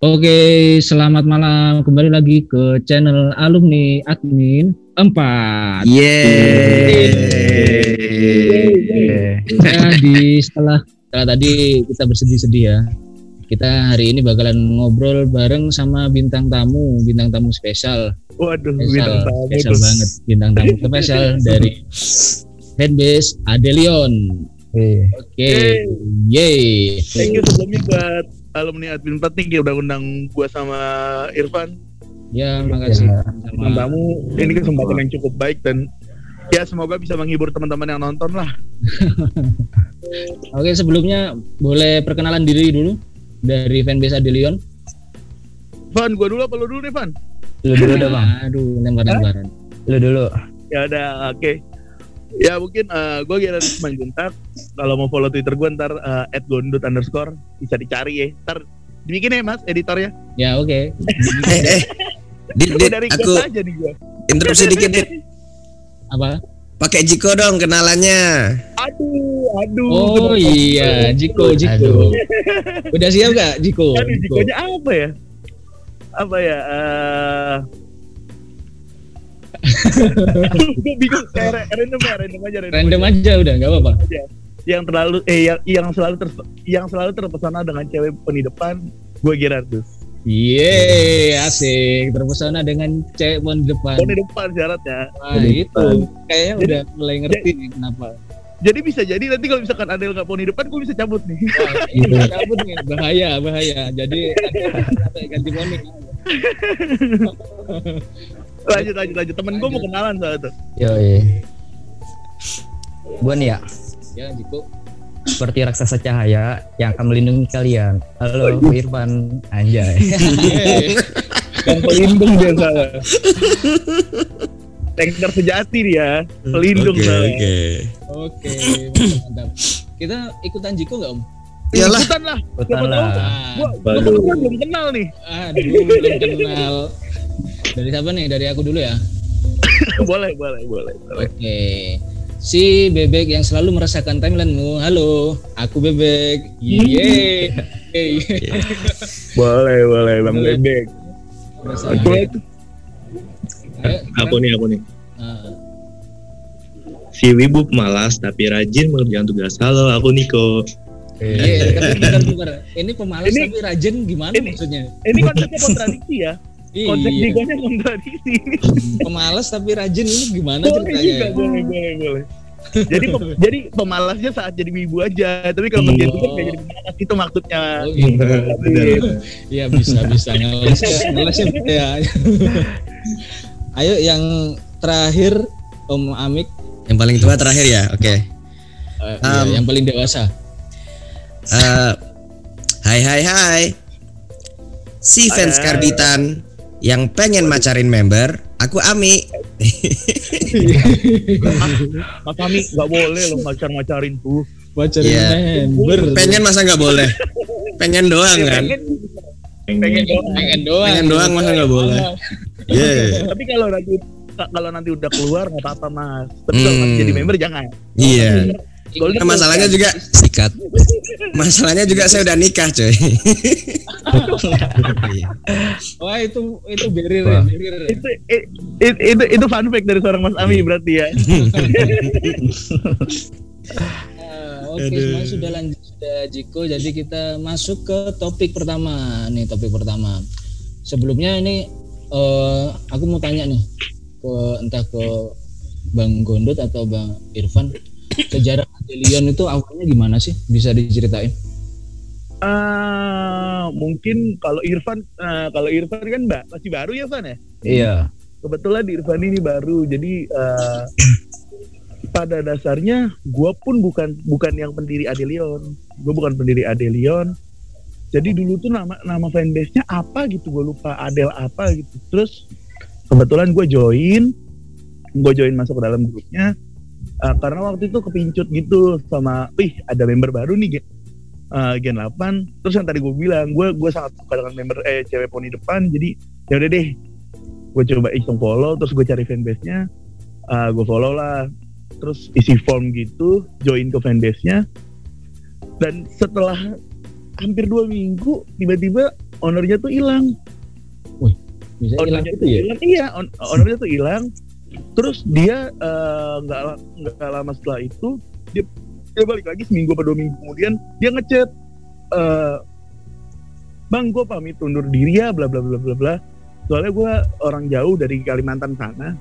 Oke, selamat malam. Kembali lagi ke channel Alumni Admin 4. Jadi setelah tadi kita bersedih-sedih ya. Kita hari ini bakalan ngobrol bareng sama bintang tamu spesial. Waduh, bintang tamu spesial banget, bintang tamu spesial dari fanbase Adelion. Oke. Yeay. Thank you sebelumnya buat alumni Admin 4 nih udah undang gua sama Irfan. Ya, makasih. Bintang tamu, ini kesempatan yang cukup baik dan ya semoga bisa menghibur teman-teman yang nonton lah. Oke, sebelumnya boleh perkenalan diri dulu dari fanbase Adelion. Van, gua dulu apa lu dulu nih, Van? Lu dulu dah, Bang. Aduh, lempar-lemparan. Lu dulu. Ya udah, oke. Ya mungkin gue Gerard Simanjuntak. Kalau mau follow Twitter gue ntar @gondut_ bisa dicari ya. Ntar dibikin ya Mas editornya. Ya oke. Dit, Dari aku aja nih gue. interupsi dikit, Dit. Apa? Pakai Jiko dong kenalannya. Aduh. Oh iya, Jiko. Aduh. Udah siap gak Jiko? Aduh, Jikonya apa ya? Gue bingung. Random aja udah, nggak apa-apa. Yang selalu terpesona dengan cewek poni depan, gue Gerardus. Asik. Terpesona dengan cewek poni depan. Poni depan syaratnya. Wah, itu kayaknya udah mulai ngerti nih kenapa. Jadi bisa jadi nanti kalau misalkan Adel nggak poni depan, gue bisa cabut nih. Wah, itu cabut nih, bahaya. Jadi ada ganti poni. Lanjut. Temen gue mau kenalan soal itu. Yoi. Gua nih ya, Ya, Jiko. seperti raksasa cahaya yang akan melindungi kalian. Halo, Irfan. Anjay. Yang pelindung dia salah. Tanker sejati dia, pelindung salah. Oke, mantap. Kita ikutan Jiko nggak Om? Iyalah. Ikutan lah. Ikutan lah. Gua belum kenal nih. Aduh, belum kenal. Dari siapa nih? Dari aku dulu ya. boleh. Oke. Si Bebek yang selalu merasakan timelinemu. Halo, aku Bebek. Yeay. Boleh Bang Bebek. Aku nih. Ah. Si Wibu pemalas tapi rajin mengerjakan tugas. Halo, aku Niko. Iya, bentar. Ini pemalas tapi rajin gimana maksudnya? Ini konsepnya kontradiksi ya. Konsep Iya. Nikonya kontradiksi. Pemalas tapi rajin ini gimana Boleh ceritanya? juga, boleh. Jadi pemalasnya saat jadi wibu aja, tapi kalau kerja tugas kayak jadi pemalas itu maksudnya. Oh, gitu. Iya bisa ngelesnya ya. Ayo yang terakhir Om Amik. Yang paling tua terakhir ya. Oke. Ya, yang paling dewasa. Hai. Si fans Karbitan yang pengen macarin member, aku Ami. Mas Ami nggak boleh lo macarin tuh. Pacarin Iya. member. Pengen masa nggak boleh? Pengen doang kan? Pengen doang. Pengen doang masa nggak boleh? Iya. Tapi kalau nanti udah keluar nggak apa-apa Mas. Tapi kalau masih jadi member jangan. Iya. Golden Nah, masalahnya juga sikat. Masalahnya juga saya udah nikah, coy. Wah itu barrier. Itu fun fact dari seorang Mas Ami berarti ya. Oke, semua sudah lanjut sudah Jiko. Jadi kita masuk ke topik pertama. Sebelumnya ini aku mau tanya nih entah ke Bang Gondot atau Bang Irfan, sejarah Adelion itu awalnya gimana sih? Bisa diceritain? Mungkin kalau Irfan kan masih baru ya Van ya. Iya. Kebetulan di Irfan ini baru, jadi pada dasarnya gue pun bukan yang pendiri Adelion. Gue bukan pendiri Adelion. Jadi dulu tuh nama fanbase-nya apa gitu, gue lupa, Adel apa gitu. Terus kebetulan gue join masuk ke dalam grupnya karena waktu itu kepincut gitu sama, ada member baru nih Gen 8. Terus yang tadi gue bilang, gue sangat suka dengan member cewek poni depan, jadi ya udah deh, gue coba iseng follow, terus gue cari fanbase-nya, gue follow lah, terus isi form gitu, join ke fanbase-nya, dan setelah hampir 2 minggu tiba-tiba ownernya tuh hilang. Bisa hilang Ownernya gitu ya? Iya, ownernya tuh hilang. Terus dia nggak lama setelah itu dia balik lagi seminggu atau 2 minggu kemudian dia ngechat, Bang, gue pamit undur diri ya, bla bla bla bla bla. Soalnya gue orang jauh dari Kalimantan sana,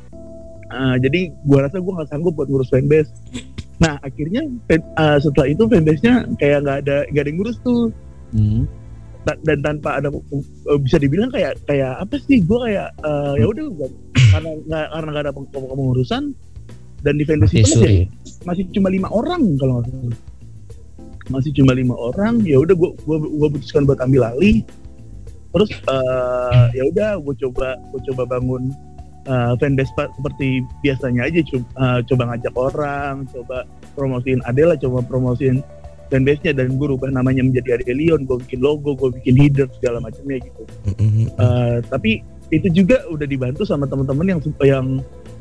jadi gue rasa gue nggak sanggup buat ngurus fanbase. Nah akhirnya setelah itu fanbase-nya kayak nggak ada yang ngurus tuh. Dan tanpa ada bisa dibilang kayak apa sih, gue kayak ya udah karena nggak ada pengurusan, dan di fanbase itu masih cuma 5 orang kalau nggak salah. Masih cuma 5 orang, ya udah gue putuskan buat ambil alih. Terus ya udah gue coba bangun fanbase seperti biasanya aja, coba ngajak orang, coba promosiin Adela, coba promosiin fanbase-nya, dan gue rubah namanya menjadi Adelion, gue bikin logo, gue bikin header segala macamnya gitu. Tapi itu juga udah dibantu sama teman-teman yang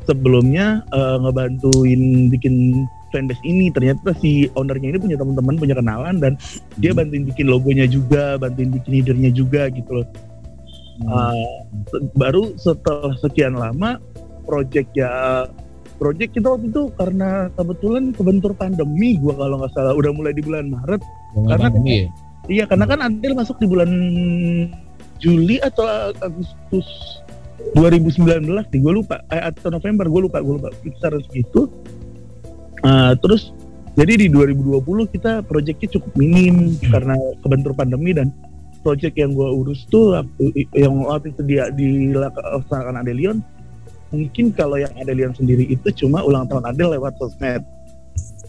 sebelumnya ngebantuin bikin fanbase ini. Ternyata si ownernya ini punya teman-teman, punya kenalan, dan dia bantuin bikin logonya juga, bantuin bikin headernya juga gitu loh. Baru setelah sekian lama project kita waktu itu karena kebetulan kebentur pandemi, gua kalau nggak salah udah mulai di bulan Maret. Karena pandemi, iya, karena kan Adel masuk di bulan Juli atau Agustus 2019 nih, gue lupa, atau November, gue lupa kisaran segitu. Terus jadi di 2020 kita proyeknya cukup minim karena kebentur pandemi, dan proyek yang gue urus tuh yang waktu itu dilaksanakan Adelion, mungkin kalau yang Adelion sendiri itu cuma ulang tahun Adel lewat sosmed.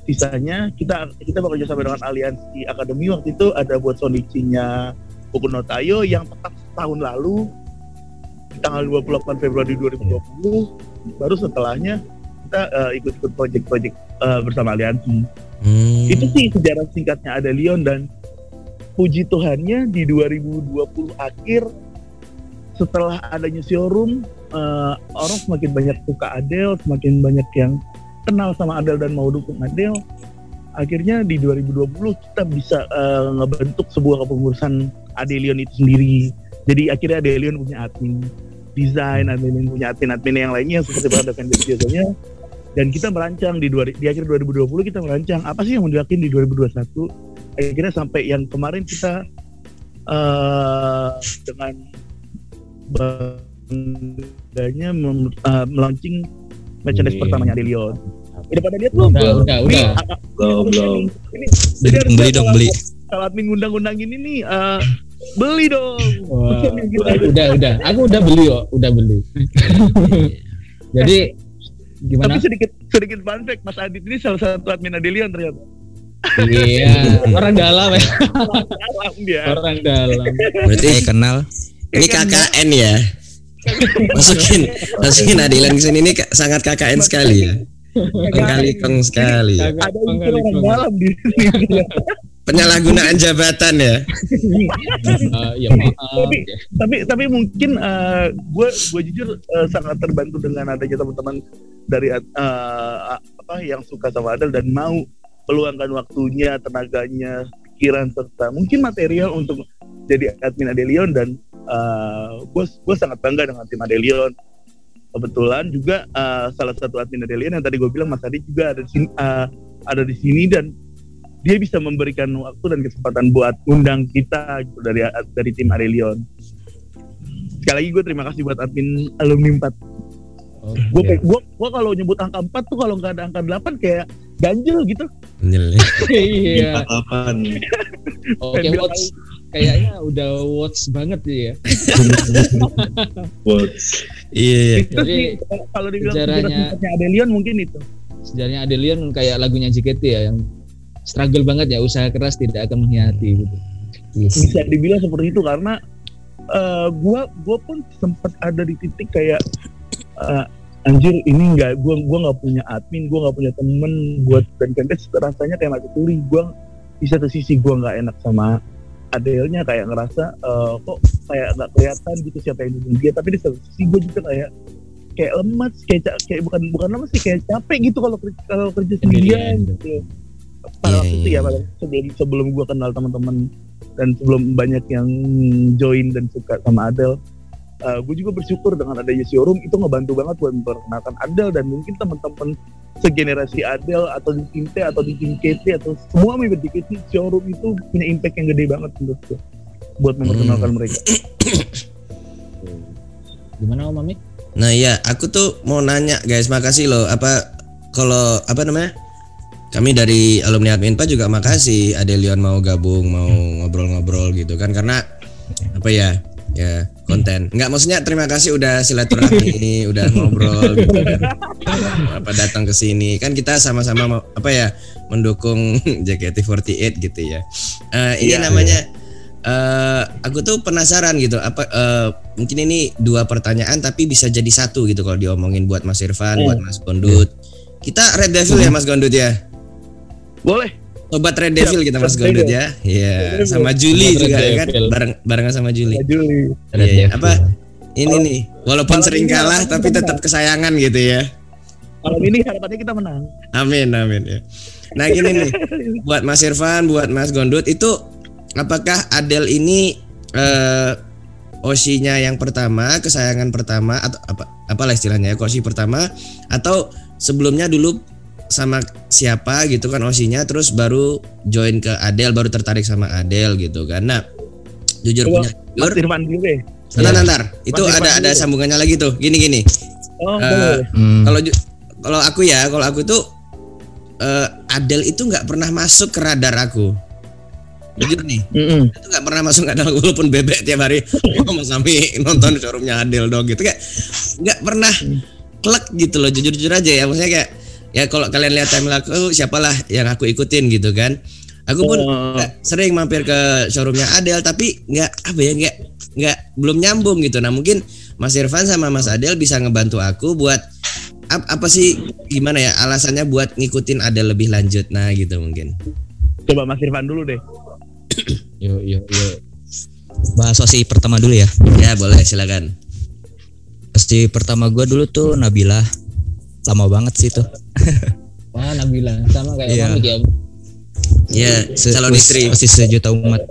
Sisanya kita bekerja sama dengan Aliansi Akademi. Waktu itu ada buat Sonichi-nya Boku no Tayo yang tepat setahun lalu tanggal 28 Februari 2020. Baru setelahnya kita ikut proyek-proyek bersama Aliansi. Itu sih sejarah singkatnya Adelion, dan puji Tuhannya di 2020 akhir setelah adanya showroom, orang semakin banyak suka Adel, semakin banyak yang kenal sama Adel dan mau dukung Adel. Akhirnya di 2020 kita bisa ngebentuk sebuah kepengurusan Adelion itu sendiri. Jadi akhirnya Adelion punya admin desain, Adelion punya admin yang lainnya seperti pada fanbase biasanya. Dan kita merancang di akhir 2020 kita merancang apa sih yang mau dilakuin di 2021. Akhirnya sampai yang kemarin kita dengan bangganya melaunching merchandise pertamanya Adelion. Udah pada lihat belum? Belum. Beli dong. Kalau admin ngundang-undang ini nih, beli dong. Wah, udah. Aku udah beli. Jadi gimana? Tapi sedikit fun fact, Mas Adit ini salah satu admin Adelion ternyata. Iya, orang dalam ya. Orang dalam. Berarti kenal. Ini KKN ya. Masukin Adelion ke sini, ini sangat KKN sekali ya. Pengkalikong sekali. Ada unsur orang dalam di sini. Penyalahgunaan jabatan ya. Ya maaf. Tapi mungkin gue jujur sangat terbantu dengan adanya teman-teman dari yang suka sama Adel dan mau meluangkan waktunya, tenaganya, pikiran serta mungkin material untuk jadi admin Adelion, dan gue sangat bangga dengan tim Adelion. Kebetulan juga salah satu admin Adelion yang tadi gue bilang, Mas Adi juga ada di sini dan dia bisa memberikan waktu dan kesempatan buat undang kita gitu dari tim Adelion. Sekali lagi gue terima kasih buat admin alumni 4. Gue kalau nyebut angka 4 tuh kalau nggak ada angka 8 kayak ganjel gitu. Iya. 8. Oke, watch kayaknya udah watch banget ya. Watch. Iya. Itu sih kalau dibilang sejarahnya Adelion mungkin itu. Sejarahnya Adelion kayak lagunya JKT ya, yang struggle banget ya, usaha keras tidak akan mengkhianati gitu. Yes. Bisa dibilang seperti itu karena gue pun sempat ada di titik kayak anjir ini gue nggak punya admin, gue nggak punya temen buat dan fanbase, rasanya kayak mati tuli. Gue di satu sisi gue nggak enak sama Adelnya, kayak ngerasa kok kayak nggak kelihatan gitu siapa yang dukung dia, tapi di satu sisi gue juga kayak lemas, kayak bukan lemas sih, kayak capek gitu kalau kerja sendirian gitu. Pada waktu itu ya, sebelum gue kenal teman-teman dan sebelum banyak yang join dan suka sama Adele, gue juga bersyukur dengan adanya showroom itu ngebantu banget buat memperkenalkan Adele, dan mungkin teman-teman segenerasi Adele atau di tim T atau di tim KT atau semua member JKT, showroom itu punya impact yang gede banget menurut gue buat memperkenalkan mereka. Gimana Om Mami? Nah ya, aku tuh mau nanya guys, makasih loh. Kalau kami dari alumni Adminpa juga makasih Adelion mau gabung, mau ngobrol-ngobrol gitu kan, karena konten. Enggak, maksudnya terima kasih udah silaturahmi, udah ngobrol gitu kan. Datang ke sini. Kan kita sama-sama mendukung JKT48 gitu ya. Ini namanya aku tuh penasaran gitu, mungkin ini 2 pertanyaan tapi bisa jadi satu gitu kalau diomongin buat Mas Irfan, buat Mas Gondut. Kita Red Devil ya Mas Gondut ya? Boleh. Sobat Red Devil kita Mas Gondut ya. Iya, sama Juli juga ya kan, barengan sama Juli. Iya. Ini nih, walaupun sering kalah tapi tetap kesayangan gitu ya. Malam ini harapannya kita menang. Amin ya. Nah gini nih, buat Mas Irfan, buat Mas Gondut, itu apakah Adele ini Oshi-nya yang pertama, kesayangan pertama, atau apalah istilahnya ya, Oshi pertama, atau sebelumnya dulu sama siapa gitu kan Oshi-nya, terus baru join ke Adele, baru tertarik sama Adele gitu kan. Nah jujur punya Mas Irfan dulu deh. Bentar, itu ada sambungannya lagi tuh, gini. Kalau aku tuh Adele itu nggak pernah masuk ke radar aku. Jujur nih, itu nggak pernah masuk radar, walaupun bebek tiap hari mau sampai nonton showroomnya Adele dong gitu, kayak nggak pernah klek gitu loh, jujur aja ya, maksudnya kayak ya kalau kalian lihat timeline aku, siapalah yang aku ikutin gitu kan, aku pun sering mampir ke showroomnya Adele tapi nggak belum nyambung gitu. Nah mungkin Mas Irfan sama Mas Adele bisa ngebantu aku buat apa sih, gimana ya alasannya buat ngikutin Adele lebih lanjut. Nah gitu mungkin. Coba Mas Irfan dulu deh. Yo. Bahas Oshi pertama dulu ya. Ya boleh, silakan. Oshi pertama gue dulu tuh Nabila. Lama banget sih tuh. Wah Nabila, sama kayak Mami ya. Iya, calon istri. Oshi sejuta umat.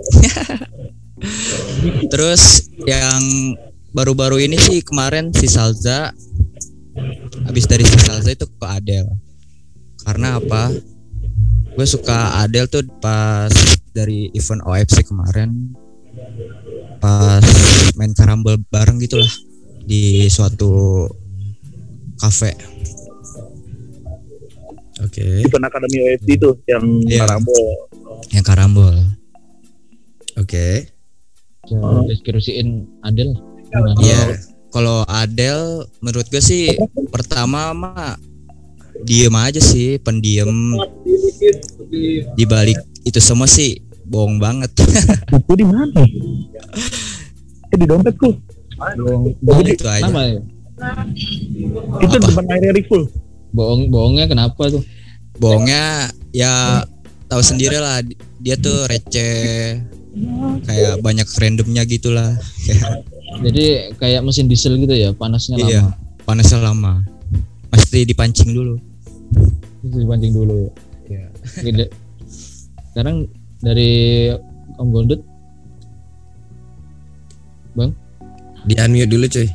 Terus yang baru-baru ini sih kemarin si Salza. Habis dari si Salza itu ke Adele. Karena apa? Gue suka Adele tuh pas dari event OFC kemarin, pas main karambol bareng gitulah di suatu kafe. Oke. Event Akademi OFC itu yang karambol. Yang karambol. Oke. Deskripsiin Adele. Iya. Kalau Adele menurut gue sih pertama mah diem aja sih, pendiam. Di balik itu semua sih bohong banget. Itu di mana? Di dompetku. Bohong itu aja. Kenapa ya? Itu depan airnya Riful. Bohongnya kenapa tuh? Bohongnya ya tahu sendiri lah, dia tuh receh, kayak banyak randomnya gitulah. Jadi kayak mesin diesel gitu ya, panasnya lama. Iya, panasnya lama. Pasti dipancing dulu. Dipancing dulu ya. Iya. Sekarang dari Om Gondut, Bang, di unmute dulu cuy.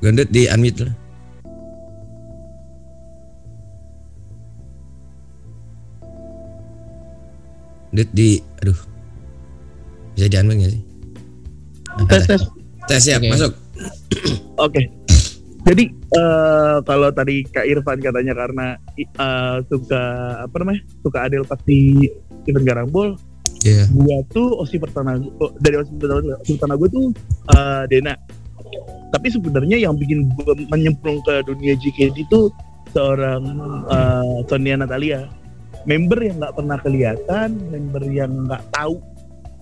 Gondut di unmute lah. Aduh, bisa di unmute nggak sih? Tes siap, masuk. Oke. Jadi kalau tadi Kak Irfan katanya karena suka Adele pasti event Garambol. Iya. Gua tuh Oshi pertama gue tuh Dena. Tapi sebenarnya yang bikin gue menyemplung ke dunia JKT itu seorang Sonia Natalia. Member yang nggak pernah kelihatan, member yang nggak tahu.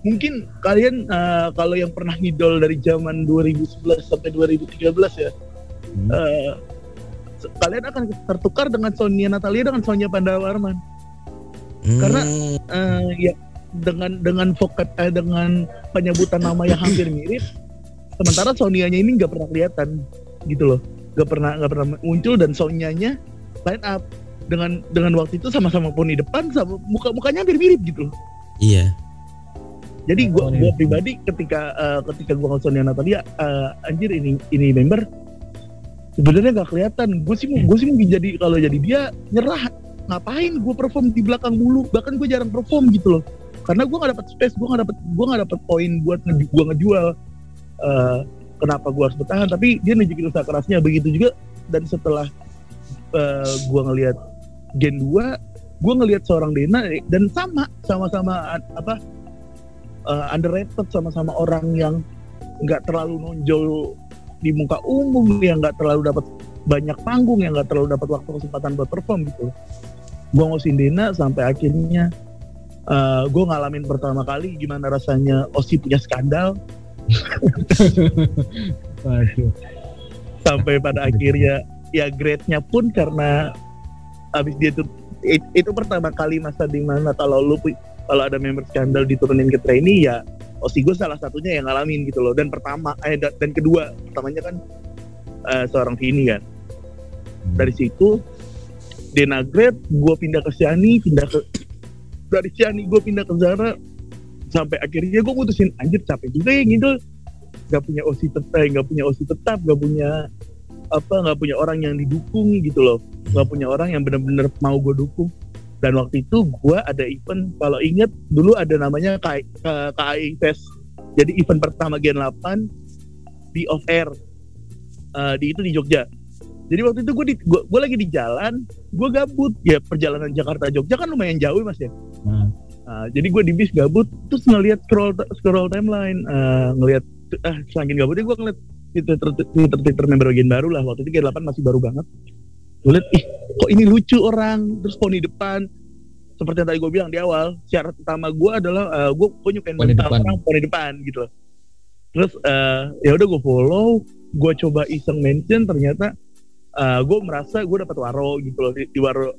Mungkin kalian kalau yang pernah ngidol dari zaman 2011 sampai 2013 ya, kalian akan tertukar dengan Sonia Natalia dengan Sonia Pandawarman. Karena ya dengan vocab dengan penyebutan nama yang hampir mirip, sementara Sonianya ini nggak pernah kelihatan gitu loh, nggak pernah muncul, dan Sonianya line up dengan waktu itu sama-sama poni depan, sama mukanya hampir mirip gitu loh. Iya. Jadi gue pribadi ketika gue nge Sonia Natalia, anjir ini member sebenarnya nggak kelihatan. Gue sih mungkin jadi kalau jadi dia nyerah. Ngapain gue perform di belakang mulu? Bahkan gue jarang perform gitu loh. Karena gue nggak dapat space, gue nggak dapat poin buat gue ngejual. Kenapa gue harus bertahan? Tapi dia nunjukin usaha kerasnya. Begitu juga. Dan setelah gue ngelihat Gen 2, gue ngelihat seorang Dena dan sama-sama underrated, sama-sama orang yang nggak terlalu nonjol di muka umum, yang nggak terlalu dapat banyak panggung, yang nggak terlalu dapat waktu kesempatan buat perform gitu. Gue ngosin Dena sampai akhirnya gue ngalamin pertama kali gimana rasanya Osi punya skandal. Waduh. Sampai pada akhirnya ya grade-nya pun karena abis dia tuh itu pertama kali masa dimana kalau ada member skandal diturunin ke trainee, ya Osi gue salah satunya yang ngalamin gitu loh. Dan dan kedua, pertamanya kan seorang Vini kan. Dari situ Dena grade, gue pindah ke Shani, dari Shani gue pindah ke Zara, sampai akhirnya gue mutusin anjir capek juga ya gitu, nggak punya Osi tetap, nggak punya orang yang didukung gitu loh, nggak punya orang yang benar-benar mau gue dukung. Dan waktu itu gue ada event, kalau inget dulu ada namanya KAI Fest. Jadi event pertama Gen 8 di off air di Jogja. Jadi waktu itu gue lagi di jalan, gue gabut ya, perjalanan Jakarta Jogja kan lumayan jauh mas ya. Jadi gue di bis gabut, terus ngelihat scroll timeline, ngelihat saking gabutnya gue ngeliat Twitter member Gen baru lah. Waktu itu Gen 8 masih baru banget. Gue liat, kok ini lucu orang, terus poni depan. Seperti yang tadi gue bilang di awal, syarat utama gue adalah gue nyukain orang poni depan gitu loh. Terus ya udah gue follow, gue coba iseng mention, ternyata gue merasa gue dapat waro gitu loh di waro.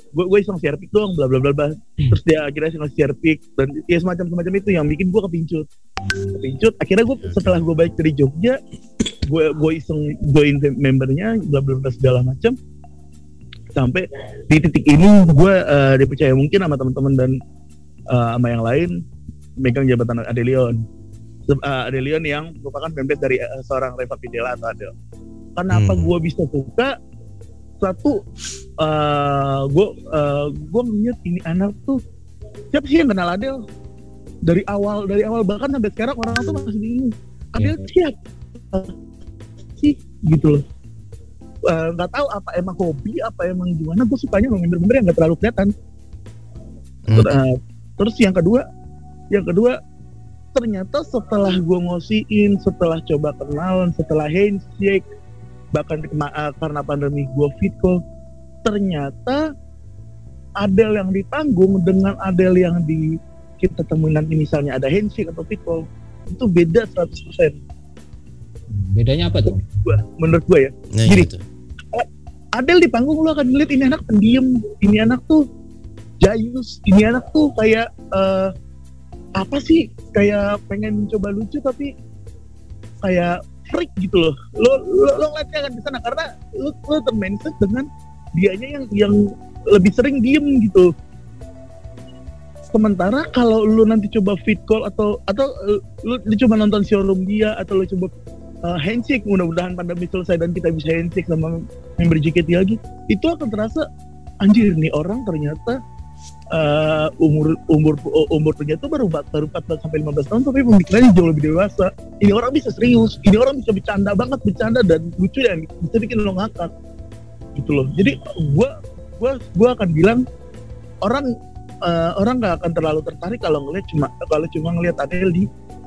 Gue iseng share pic doang, bla bla bla bla. Terus dia akhirnya iseng share pic dan ya semacam itu yang bikin gue kepincut. Akhirnya gue setelah gue balik dari Jogja, gue iseng join membernya, bla bla bla segala macam. Sampai di titik ini gue dipercaya mungkin sama teman-teman dan sama yang lain megang jabatan Adelion. Adelion yang merupakan fanbase dari seorang Reva Videla atau Adel. Kenapa gue bisa suka? Satu, gue ngeliat ini anak tuh, siapa sih yang kenal Adel dari awal bahkan sampai sekarang orang tuh masih bingung Adel siapa sih gitu loh. Nggak tahu apa emang hobi, apa emang gimana, gue sukanya sama member-member yang nggak terlalu kelihatan. Terus yang kedua ternyata setelah gue ngosiin, setelah coba kenalan, setelah handshake, bahkan karena pandemi gue fit call, ternyata Adel yang di panggung dengan Adel yang di kita temuin nanti misalnya ada handshake atau fit call, itu beda 100%. Bedanya apa tuh? Menurut gue ya. Nah, jadi gitu. Adel di panggung lo akan ngeliat ini anak pendiam, ini anak tuh jayus, ini anak tuh kayak apa sih, kayak pengen coba lucu tapi kayak freak gitu loh. Lo ngeliatnya kan di sana karena lo termindset dengan dianya yang lebih sering diem gitu. Sementara kalau lo nanti coba fit call atau lo coba nonton showroom dia, atau lo coba handshake, mudah-mudahan pandemi selesai dan kita bisa handshake sama member JKT lagi, itu akan terasa anjir nih orang ternyata umur ternyata baru 14 sampai 15 tahun tapi pemikirannya jauh lebih dewasa. Ini orang bisa serius, ini orang bisa bercanda dan lucu dan bisa bikin lo ngakak gitu loh. Jadi gua akan bilang orang nggak akan terlalu tertarik kalau cuma ngelihat Adele di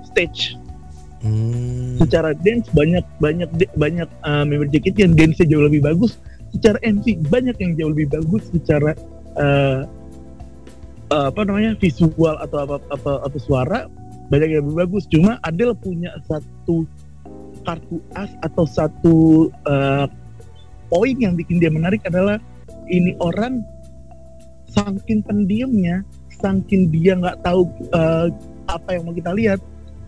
stage. Secara dance banyak member JKT yang dance-nya jauh lebih bagus, secara MC banyak yang jauh lebih bagus, secara visual atau suara banyak yang lebih bagus. Cuma Adele punya satu kartu as atau satu poin yang bikin dia menarik adalah ini orang saking pendiamnya, saking dia nggak tahu apa yang mau kita lihat,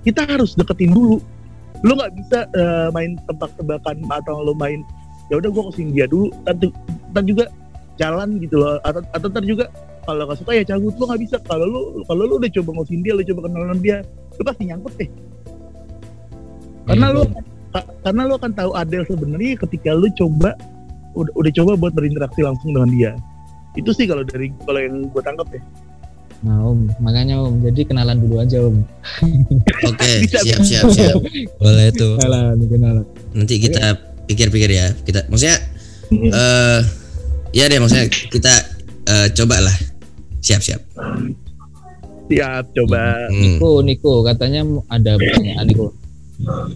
kita harus deketin dulu. Lo nggak bisa main tebak-tebakan atau lo main ya udah gue kesini dia dulu, ntar juga jalan gitu loh, atau ntar juga kalau nggak suka ya cabut. Lu nggak bisa kalau lu udah coba ngosin dia, lu coba kenalan dia, lu pasti nyangkut deh. Karena lu akan tahu Adele sebenarnya ketika lu coba udah coba buat berinteraksi langsung dengan dia. Itu sih kalau yang gue tangkap ya. Nah Om, makanya Om, jadi kenalan dulu aja Om. Oke, siap. Boleh tuh. Kenalan. Nanti kita pikir-pikir ya. Kita maksudnya ya deh, maksudnya kita cobalah. Siap. Siap, coba. Niko, katanya ada pertanyaan Niko.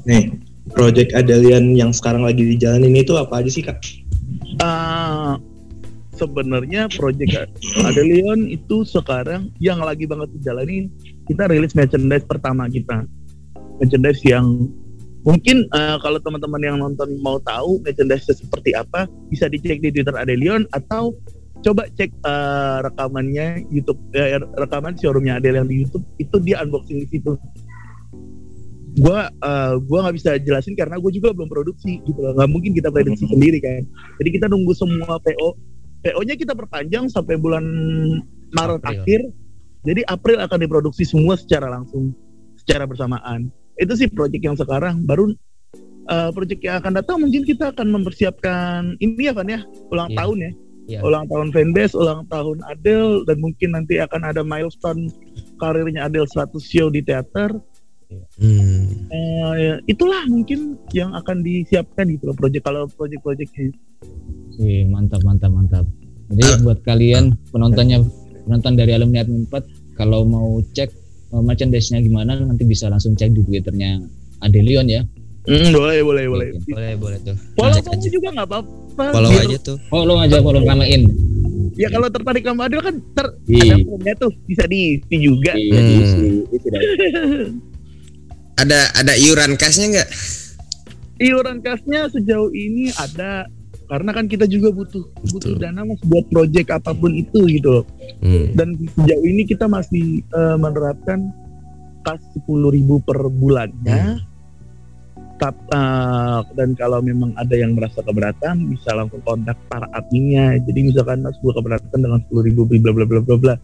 Nih, project Adelian yang sekarang lagi dijalanin itu apa aja sih Kak? Sebenarnya project Adelion itu sekarang yang lagi banget dijalanin, kita rilis merchandise pertama kita. Merchandise yang mungkin kalau teman-teman yang nonton mau tahu merchandise seperti apa, bisa dicek di Twitter Adelion atau coba cek rekamannya YouTube, rekaman showroomnya Adele yang di YouTube, itu dia unboxing di situ. Gua nggak bisa jelasin karena gue juga belum produksi gitu loh, nggak mungkin kita produksi sendiri kan. Jadi kita nunggu semua PO-nya kita perpanjang sampai bulan Maret akhir. Jadi April akan diproduksi semua secara langsung, secara bersamaan. Itu sih project yang sekarang. Baru project yang akan datang mungkin kita akan mempersiapkan ini ya Van ya, ulang tahun ya. Yeah. Ulang tahun fanbase, ulang tahun Adele, dan mungkin nanti akan ada milestone karirnya Adele 100 show di teater. Itulah mungkin yang akan disiapkan gitu loh project-projectnya. Wih, mantap. Jadi buat kalian penonton dari Alumni Admin 4, kalau mau cek merchandise-nya gimana, nanti bisa langsung cek di Twitternya Adelion ya. Boleh. Boleh tuh. Follow aja juga nggak apa-apa. Follow aja tuh. Follow ramein. Ya kalau tertarik sama Adele kan ada punya tuh, bisa diisi juga. Ada iuran kasnya nggak? Iuran kasnya sejauh ini ada, karena kan kita juga butuh dana mas buat project apapun itu gitu loh. Dan sejauh ini kita masih menerapkan kas 10.000 per bulannya. Dan kalau memang ada yang merasa keberatan, bisa langsung kontak para adminnya. Jadi misalkan mas gue keberatan dengan 10.000 bla bla bla bla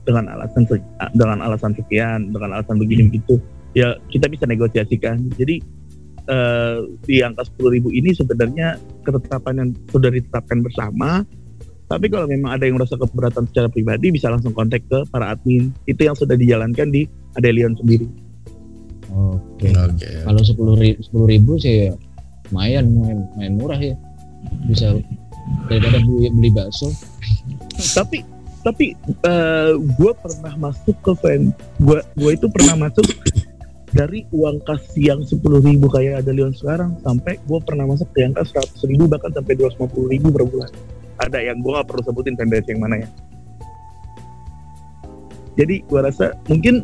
dengan alasan sekian, dengan alasan begini begitu, ya kita bisa negosiasikan. Jadi di angka 10.000 ini sebenarnya ketetapan yang sudah ditetapkan bersama. Tapi kalau memang ada yang merasa keberatan secara pribadi, bisa langsung kontak ke para admin. Itu yang sudah dijalankan di Adelion sendiri. Oke. Kalau 10.000 sih lumayan, main murah ya. Bisa daripada beli bakso. Tapi gue pernah masuk ke gue itu pernah masuk dari uang kas yang 10.000 kayak Adelion sekarang, sampai gue pernah masuk ke yang kas 100.000 bahkan sampai 250.000 per bulan. Ada yang gue nggak perlu sebutin fanbase yang mana ya. Jadi gue rasa mungkin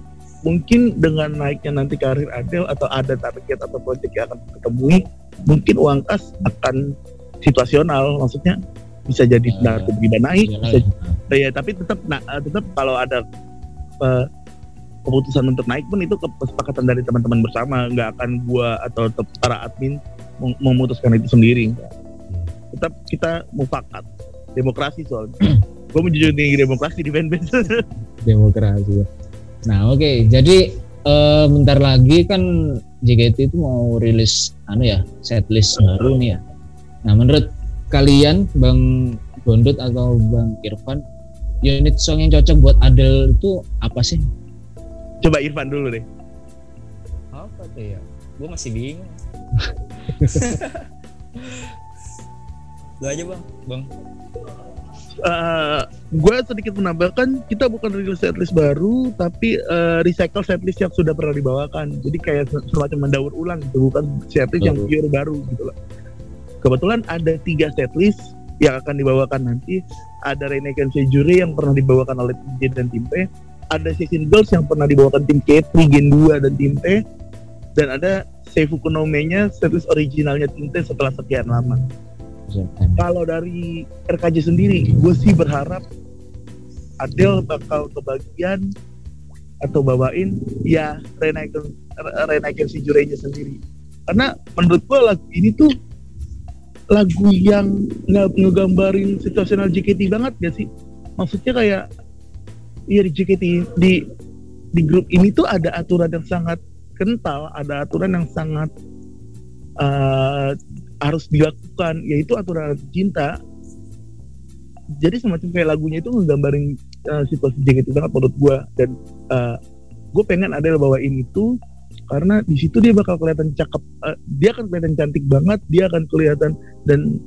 dengan naiknya nanti karir Adele atau ada target atau project yang akan ketemui, mungkin uang kas akan situasional, maksudnya bisa jadi tiba-tiba naik, tapi tetap kalau ada keputusan untuk naik pun itu kesepakatan dari teman-teman bersama, nggak akan gua atau para admin memutuskan itu sendiri. Tetap kita mufakat, demokrasi soalnya. Gua menjunjung tinggi demokrasi di fanbase. Demokrasi. Nah oke. Jadi bentar lagi kan JKT itu mau rilis setlist baru nih ya. Nah menurut kalian Bang Gondot atau Bang Irfan, unit song yang cocok buat Adele itu apa sih? Coba Irfan dulu deh. Apa tuh ya? Gue masih bingung. Lu aja bang. Gue sedikit menambahkan, kita bukan rilis setlist baru, tapi recycle setlist yang sudah pernah dibawakan. Jadi kayak semacam mendaur ulang gitu, bukan setlist yang pure baru gitu loh. Kebetulan ada 3 setlist yang akan dibawakan nanti. Ada Renegade Sejure yang pernah dibawakan oleh Tim J dan Tim P. Ada Season Girls yang pernah dibawakan Tim K3, Gen 2 dan Tim P. Dan ada Seifuku no Me-nya setlist originalnya Tim T setelah sekian lama. Kalau dari RKJ sendiri, gue sih berharap Adele bakal kebagian atau bawain ya Renegade Sejure-nya sendiri. Karena menurut gue lagu ini tuh lagu yang nggak ngegambarin situasional JKT banget gak sih? Maksudnya kayak Iya di JKT di grup ini tuh ada aturan yang sangat kental, ada aturan yang sangat harus dilakukan, yaitu aturan cinta. Jadi semacam kayak lagunya itu nggambarin situasi JKT banget menurut gue, dan gue pengen Adele bawain itu karena di situ dia bakal kelihatan cakep, dia akan kelihatan cantik banget, dia akan kelihatan dan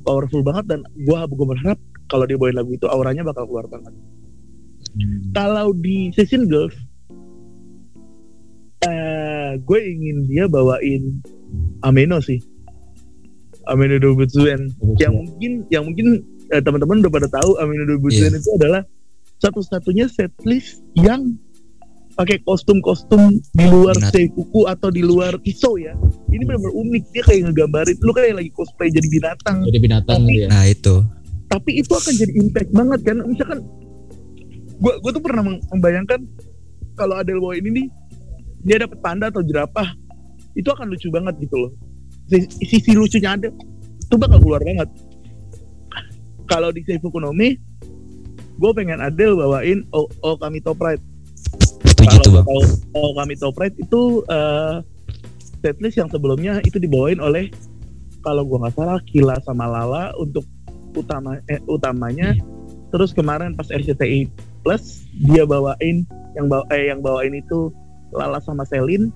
powerful banget, dan gue berharap kalau dia bawain lagu itu auranya bakal keluar banget. Kalau di Session Girls, gue ingin dia bawain Ameno sih, Ameno Dobutsuen, yang mungkin teman-teman udah pada tahu Ameno Dobutsuen itu adalah satu-satunya setlist yang pakai kostum-kostum di luar seifuku atau di luar iso ya. Ini benar-benar unik, dia kayak ngegambarin lu kayak lagi cosplay jadi binatang. Tapi, ya. Nah itu. Tapi itu akan jadi impact banget kan. Misalkan gue tuh pernah membayangkan kalau Adele bawa ini nih, dia dapet panda atau jerapah, itu akan lucu banget gitu loh. Sisi lucunya Adele itu bakal keluar banget. Kalau di Seifuku no Me, gue pengen Adele bawain O Kami to Pride. Kalau O Kami to Pride itu setlist yang sebelumnya itu dibawain oleh, kalau gue nggak salah, Kila sama Lala untuk utamanya. Terus kemarin pas RCTI Plus dia bawain yang bawain itu Lala sama Selin.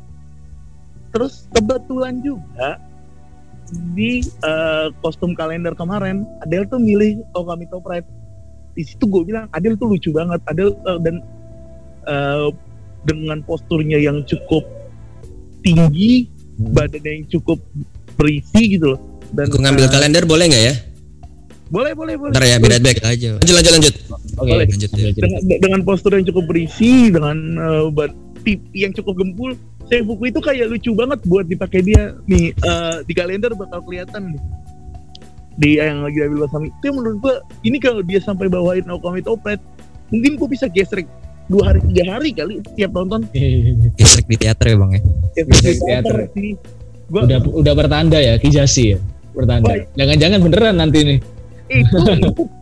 Terus kebetulan juga di kostum kalender kemarin Adele tuh milih O Kami to Pride. Di situ gue bilang Adele tuh lucu banget. Adele dan dengan posturnya yang cukup tinggi, badannya yang cukup berisi gitu loh. Dan aku ngambil kalender boleh nggak ya? Boleh. Ntar ya, be right back aja. Lanjut. Oke, lanjut. Dengan postur yang cukup berisi, dengan pipi yang cukup gempul, Seifuku itu kayak lucu banget buat dipakai dia nih, di kalender bakal kelihatan nih. Dia yang lagi ambil Basami. Itu menurut gua ini kalau dia sampai bawain O Kami to Pride, mungkin gua bisa gesrek 2 hari 3 hari kali tiap nonton. Gesrek di teater ya bang ya. Gesrek di teater sih. Udah bertanda ya, Kijasi ya. Bertanda. Jangan-jangan beneran nanti nih.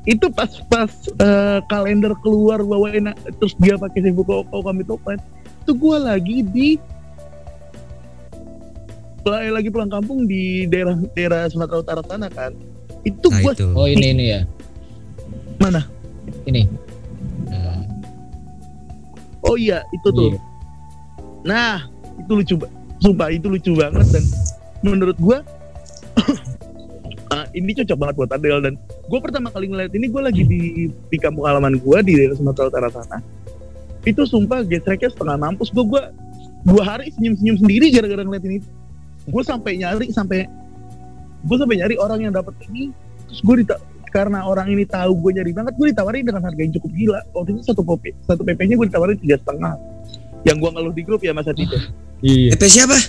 itu pas kalender keluar bawain terus dia pakai Seifuku O Kami to Pride, itu gue lagi pulang kampung di daerah Sumatera Utara sana kan. Itu gue ini ya mana ini oh iya itu tuh nah itu lucu, sumpah itu lucu banget. Dan menurut gue ini cocok banget buat Adele. Dan gue pertama kali ngeliat ini, gue lagi di kampung halaman gue di daerah Sumatera Utara sana. Itu sumpah gesreknya setengah mampus. Gue 2 hari senyum sendiri gara-gara ngeliat ini. Gue sampai nyari orang yang dapat ini. Terus gue karena orang ini tahu gue nyari banget, gue ditawarin dengan harga yang cukup gila. Waktu itu satu PP-nya gue ditawarin 3,5. Yang gue ngeluh di grup ya Mas Adi. Iya. PP siapa?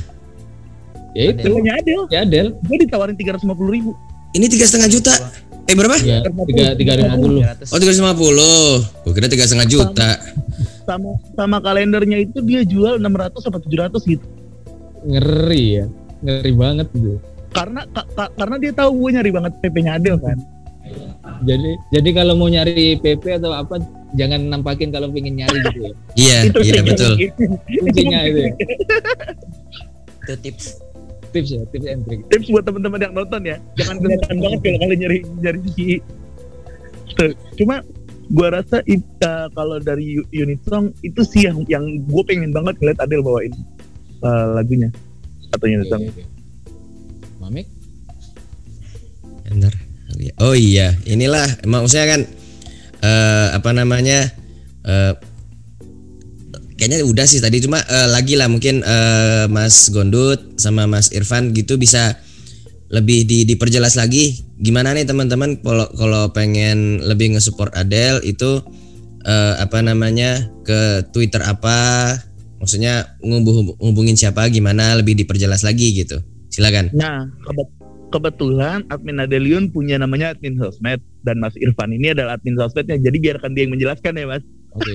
Ya itu. Adele. Gue ditawarin 350.000. Ini 3,5 juta. Berapa? Ya, 350. Oh 350. Gue kira 3,5 juta. Sama kalendernya itu dia jual 600 atau 700 gitu. Ngeri banget gitu. Karena dia tahu gue nyari banget PP-nya Adele kan. Jadi kalau mau nyari PP atau apa, jangan nampakin kalau pengen nyari gitu ya. Iya betul. Kuncinya itu ya. Itu tips and trick. Tips buat teman-teman yang nonton ya, jangan kelihatan banget kalau kalian nyari si. Cuma gue rasa kalau dari unit song itu sih yang gue pengen banget ngeliat Adele bawain lagunya atau unit song. Mamik? Bener. Oh iya, inilah maksudnya kan kayaknya udah sih tadi, cuma lagi lah mungkin Mas Gondut sama Mas Irfan gitu bisa lebih diperjelas lagi gimana nih teman-teman kalau pengen lebih nge-support Adele itu ke Twitter apa, maksudnya ngubungin siapa, gimana, lebih diperjelas lagi gitu, silakan. Nah kebetulan admin Adelion punya namanya admin sosmed, dan Mas Irfan ini adalah admin sosmednya, jadi biarkan dia yang menjelaskan ya Mas. Oke.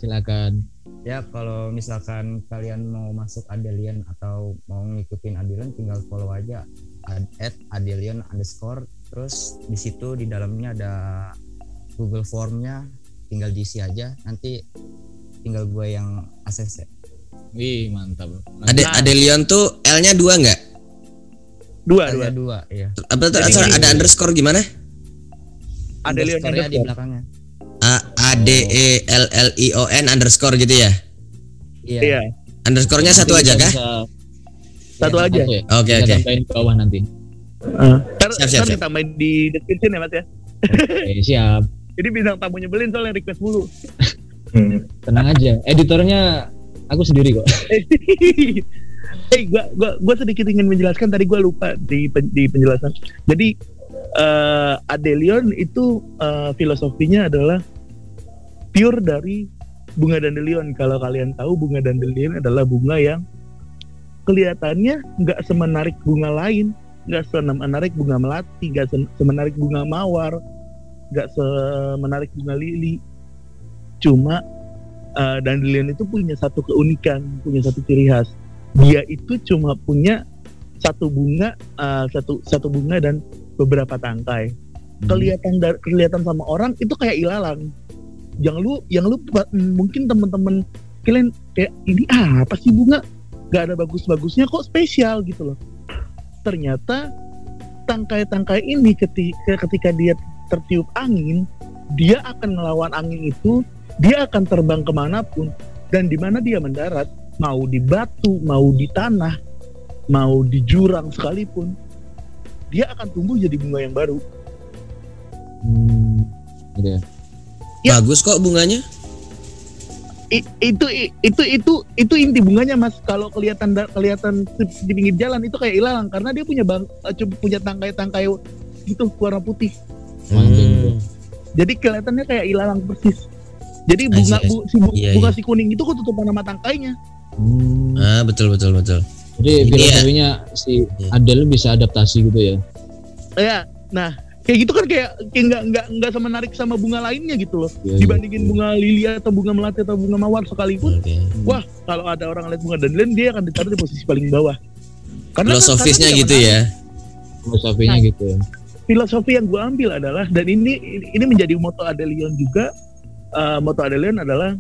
Silakan. Ya kalau misalkan kalian mau masuk Adelion atau mau ngikutin Adelion, tinggal follow aja @adelion_, terus di situ di dalamnya ada Google Formnya, tinggal DC aja, nanti tinggal gue yang ACC. Wih, mantap. Adelion tuh L-nya 2 enggak? Dua. Iya. Apa tuh ada underscore gimana? Adelion Underscore-nya di belakangnya. ADELLION underscore gitu ya? Iya. Underscore-nya satu aja kah? Satu aja. Ya? Oke. Tambahin ke bawah nanti. Siap. Ditambahin di description ya Mas ya. Oke, siap. Jadi bintang tamu nyebelin soalnya request mulu. Tenang aja. Editornya aku sendiri kok. Gua sedikit ingin menjelaskan, tadi gua lupa di penjelasan. Jadi Adelion itu filosofinya adalah pure dari bunga dandelion. Kalau kalian tahu, bunga dandelion adalah bunga yang kelihatannya nggak semenarik bunga lain, nggak semenarik bunga melati, nggak semenarik bunga mawar, nggak semenarik bunga lili. Cuma dandelion itu punya satu keunikan, punya satu ciri khas. Dia itu cuma punya satu bunga dan beberapa tangkai. Kelihatan sama orang itu kayak ilalang. Yang lu mungkin temen-temen kalian kayak ini apa sih bunga? Gak ada bagus-bagusnya kok spesial gitu loh. Ternyata tangkai-tangkai ini ketika dia tertiup angin, dia akan melawan angin itu, dia akan terbang kemanapun, dan di mana dia mendarat, mau di batu, mau di tanah, mau di jurang sekalipun, dia akan tumbuh jadi bunga yang baru. Gitu ya. Ya. Bagus kok bunganya. Itu inti bunganya Mas. Kalau kelihatan di pinggir jalan itu kayak ilalang karena dia punya tangkai-tangkai gitu warna putih. Jadi kelihatannya kayak ilalang persis. Jadi bunga si kuning itu ketutupan sama tangkainya. Betul. Jadi filosofinya si Adele bisa adaptasi gitu ya. Ya, nah kayak gitu kan kayak nggak semenarik sama bunga lainnya gitu loh. Ya, dibandingin bunga lili atau bunga melati atau bunga mawar sekalipun. Wah, kalau ada orang lihat bunga dandelion dia akan ditaruh di posisi paling bawah. Filosofisnya gitu ya. Filosofinya gitu ya. Filosofi yang gue ambil adalah, dan ini menjadi moto Adelion juga. Moto Adelion adalah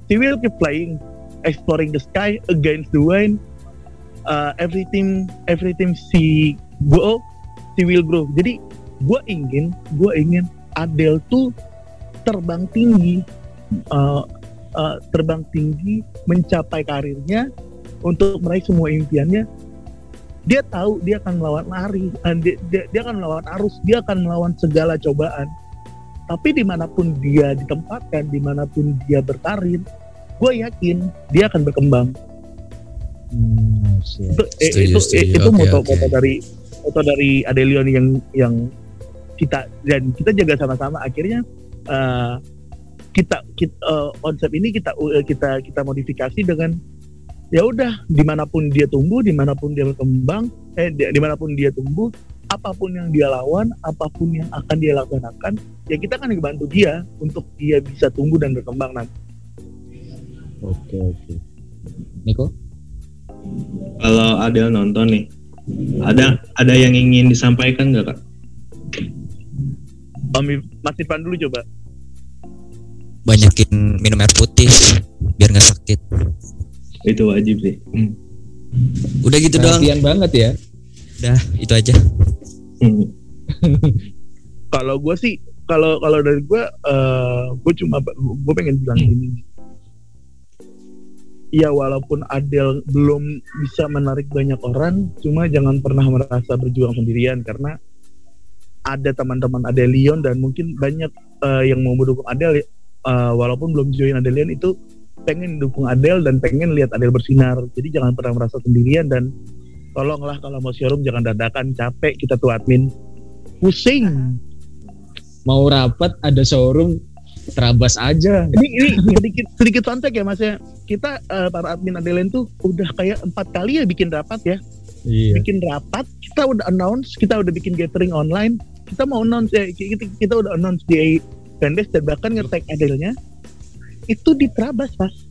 she will keep flying, exploring the sky against the wind. Everything she go, she will grow. Jadi gue ingin Adele tuh terbang tinggi mencapai karirnya untuk meraih semua impiannya. Dia tahu dia akan melawan dia akan melawan arus, dia akan melawan segala cobaan. Tapi dimanapun dia ditempatkan, dimanapun dia berkarir, gue yakin dia akan berkembang. Itu moto dari Adelion yang kita jaga sama-sama. Akhirnya kita konsep ini kita modifikasi dengan ya udah, dimanapun dia tumbuh, dimanapun dia berkembang, dimanapun dia tumbuh, apapun yang dia lawan, apapun yang akan dia laksanakan, ya kita akan bantu dia untuk dia bisa tumbuh dan berkembang nanti. Oke. Niko? Kalau Adele nonton nih, ada yang ingin disampaikan nggak Kak? Mas Irfan dulu coba. Banyakin minum air putih biar nggak sakit. Itu wajib sih. Udah gitu doang. Perhatian banget ya. Udah, itu aja. Kalau gue sih, kalau dari gue pengen bilang gini. Ya walaupun Adele belum bisa menarik banyak orang, cuma jangan pernah merasa berjuang sendirian, karena ada teman-teman Adelion dan mungkin banyak yang mau mendukung Adele, walaupun belum join Adelion itu pengen dukung Adele dan pengen lihat Adele bersinar. Jadi jangan pernah merasa sendirian, dan tolonglah kalau mau showroom jangan dadakan, capek kita tuh admin, pusing. Mau rapat ada showroom, terabas aja. Ini sedikit kontek ya Mas ya. Kita para admin Adelion tuh udah kayak 4 kali ya bikin rapat ya. Iya. Bikin rapat, kita udah announce, kita udah bikin gathering online, kita mau announce ya, kita udah announce di fanbase dan bahkan nge-tag Adele-nya itu diterabas Mas.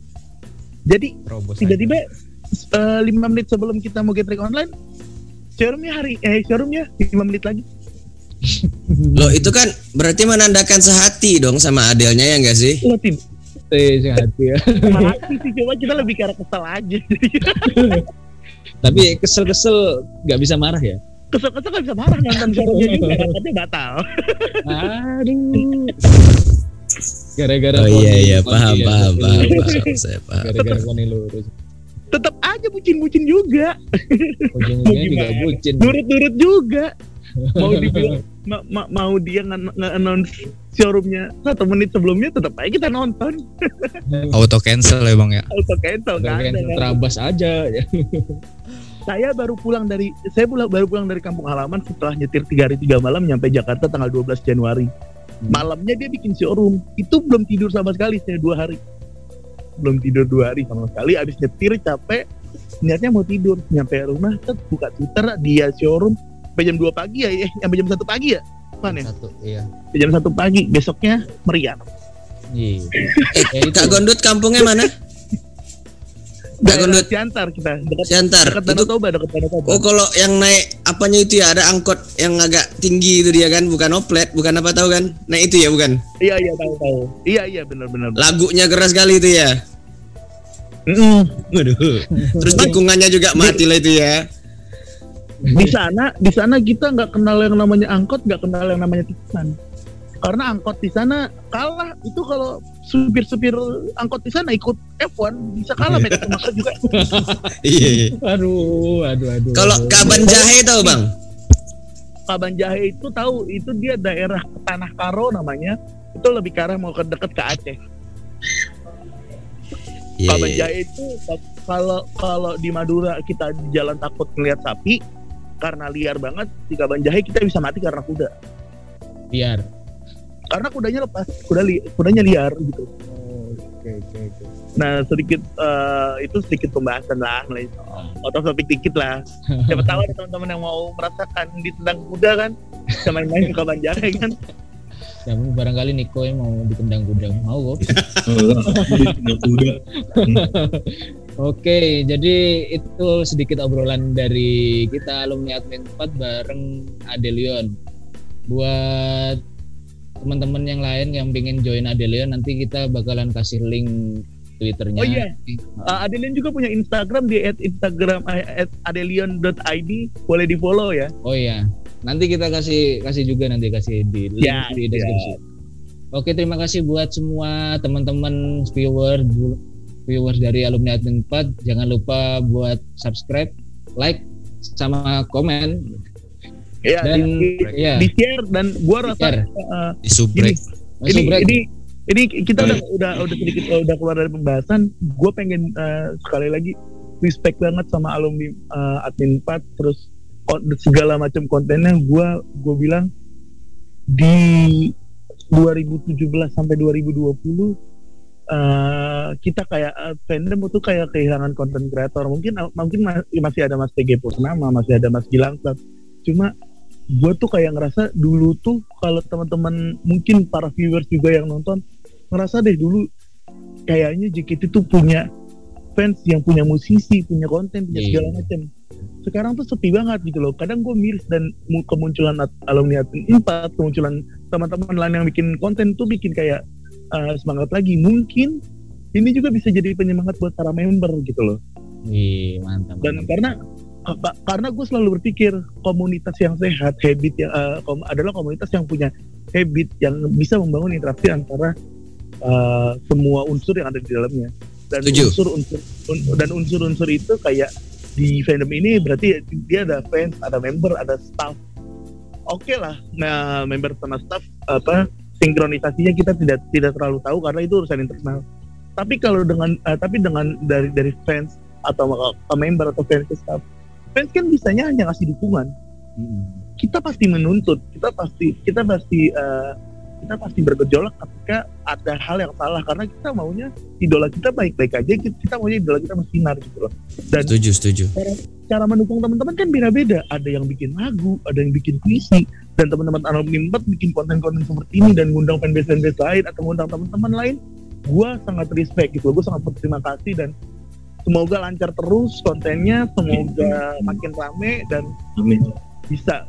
Jadi tiba-tiba 5 menit sebelum kita mau gathering online, showroomnya 5 menit lagi. Loh itu kan berarti menandakan sehati dong sama Adelnya ya enggak sih? Lo tim Sehati ya. sama hati sih, coba kita lebih ke arah kesel aja. Tapi kesel-kesel nggak bisa marah ya. Kesel-kesel gak bisa marah, nonton showroomnya juga katanya batal. Aduh. Gara-gara Oh iya poni paham lurus. saya paham. Gara-gara poni lurus. Tetap aja bucin-bucin juga. Ujung-ujungnya juga bucin. Nurut-nurut juga. Mau dibilang mau dia nge-announce showroomnya 1 menit sebelumnya, tetap aja kita nonton. Auto cancel ya bang ya. Auto cancel Udah kan. kayak terabas aja ya. Saya baru pulang dari kampung halaman setelah nyetir 3 hari 3 malam nyampe Jakarta tanggal 12 Januari. Malamnya dia bikin showroom. Itu belum tidur sama sekali, saya 2 hari. Belum tidur 2 hari sama sekali. Abis nyetir capek, niatnya mau tidur. Nyampe rumah, buka Twitter, dia showroom sampai jam 2 pagi ya, sampai jam 1 pagi ya. Apaan ya? Iya. Sampai jam 1 pagi, besoknya meriah. Iya. Kak Gondut kampungnya mana? Daerah Gondut. Siantar kita, dekat Siantar. Danau Itu Toba, dekat Danau Toba. oh kalau yang naik apanya itu ya ada angkot yang agak tinggi itu dia kan, bukan oplet, bukan apa tahu kan? Nah itu ya bukan. Iya tahu. Iya benar. Lagunya keras sekali itu ya. Waduh. Terus tikungannya juga mati lah itu ya. Di sana kita nggak kenal yang namanya angkot, nggak kenal yang namanya tikungan. Karena angkot di sana kalah. Itu kalau supir-supir angkot di sana ikut F1 bisa kalah mereka maka juga. Iya. Aduh. Kalau Kaban Jahe tahu bang? Kaban Jahe itu tahu, itu dia daerah Tanah Karo namanya. Itu lebih ke arah mau ke deket ke Aceh. Iya. Kaban Jahe itu kalau di Madura kita di jalan takut ngelihat sapi karena liar banget. Di Kaban Jahe kita bisa mati karena kuda. Liar. Karena kudanya lepas, kudanya liar gitu. Oke. Nah sedikit itu sedikit pembahasan lah, ototopik dikit lah. Siapa tahu ada teman-teman yang mau merasakan ditendang kuda kan, bisa main-main ke Kaban Jahe kan. Ya barangkali Niko yang mau ditendang kuda, mau kok. Udah. Oke, jadi itu sedikit obrolan dari kita alumni Admin 4 bareng Adelion. Buat teman-teman yang lain yang pengen join Adelion, nanti kita bakalan kasih link Twitternya. Oh iya, Adelion juga punya Instagram di @instagram @adelion.id, boleh di follow ya. Oh iya, nanti kita kasih juga nanti kasih di link Ya, di deskripsi. Oke, terima kasih buat semua teman-teman viewers dari alumni Admin 4. Jangan lupa buat subscribe, like, sama komen. Ya, Dan di share, dan gua rasa Di subrek. ini kita udah sedikit udah keluar dari pembahasan. Gue pengen sekali lagi respect banget sama alumni Admin 4, terus segala macam kontennya. Gue bilang di 2017 sampai 2020 kita kayak fandom itu kayak kehilangan konten kreator. Mungkin masih ada Mas TG Purnama, masih ada Mas Gilang. Cuma gue tuh kayak ngerasa dulu tuh, kalau teman-teman mungkin para viewers juga yang nonton ngerasa deh dulu kayaknya JKT tuh punya fans yang punya musisi, punya konten, punya segala macam. Sekarang tuh sepi banget gitu loh. Kadang gue miris, dan kemunculan alumni Admin 4, kemunculan teman-teman lain yang bikin konten tuh bikin kayak semangat lagi. Mungkin ini juga bisa jadi penyemangat buat para member gitu loh. Mantap. Dan karena gue selalu berpikir komunitas yang sehat, habit yang adalah komunitas yang punya habit yang bisa membangun interaksi antara semua unsur yang ada di dalamnya. Dan unsur-unsur itu kayak di fandom ini berarti dia ada fans, ada member, ada staff. Oke lah, nah member sama staff sinkronisasinya kita tidak terlalu tahu karena itu urusan internal. Tapi kalau dengan dari fans atau member atau fans ke staff, fans kan bisanya hanya ngasih dukungan. Kita pasti menuntut, kita pasti bergejolak ketika ada hal yang salah, karena kita maunya idola kita baik-baik aja, kita maunya idola kita bersinar gitu loh. Dan Setuju. Cara mendukung teman-teman kan beda-beda. Ada yang bikin lagu, ada yang bikin puisi, dan teman-teman alumni 4 bikin konten-konten seperti ini dan ngundang fanbase lain atau ngundang teman-teman lain. Gua sangat respect gitu, gue sangat berterima kasih, dan semoga lancar terus kontennya, semoga makin rame, dan bisa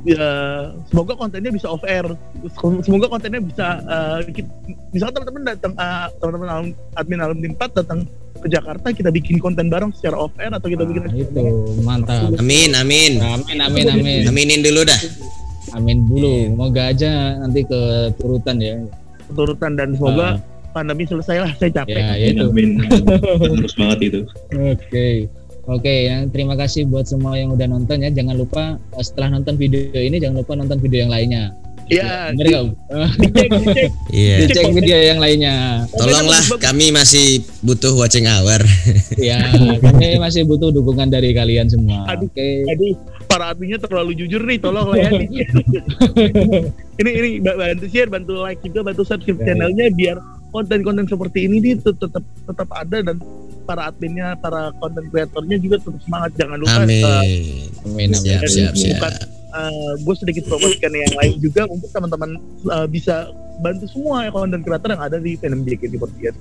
ya, semoga kontennya bisa off air, semoga kontennya bisa misalkan teman-teman datang teman-teman admin Alumni 4 datang ke Jakarta, kita bikin konten bareng secara off air atau kita bikin itu mantap. Amin. Aminin dulu dah. Amin dulu. Moga aja nanti keturutan ya. Keturutan dan semoga pandemi selesai lah. Saya capek. Ya itu. Amin. Terus banget itu. Oke, terima kasih buat semua yang udah nonton ya. Jangan lupa setelah nonton video ini jangan lupa nonton video yang lainnya. Iya. Bener gak? Dicek. Iya. Dicek video yang lainnya. Tolonglah, kami masih butuh watching hour. Ya, kami masih butuh dukungan dari kalian semua. Aduh, Oke. para adminnya terlalu jujur nih, tolong lah ya. ini bantu share, bantu like juga, bantu subscribe channelnya biar konten-konten seperti ini nih tetap ada dan para adminnya, para konten kreatornya juga tetap semangat. Jangan lupa. Amin. Siap. Gue sedikit promosikan yang lain juga untuk teman-teman bisa bantu semua konten kreator yang ada di fandom JKT48.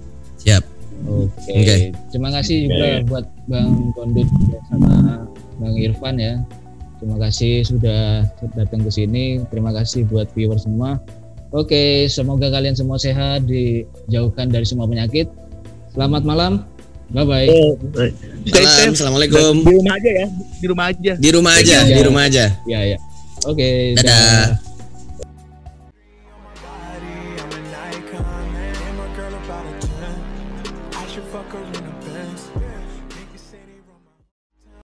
Siap. Oke. Terima kasih juga buat Bang Kondut sama Bang Irfan ya. Terima kasih sudah datang ke sini. Terima kasih buat viewer semua. Oke, semoga kalian semua sehat, dijauhkan dari semua penyakit. Selamat malam. Bye bye. Salam. Assalamualaikum. Di rumah aja ya. Di rumah aja. Ya. Oke. Dadah. I should fuck her in the Benz.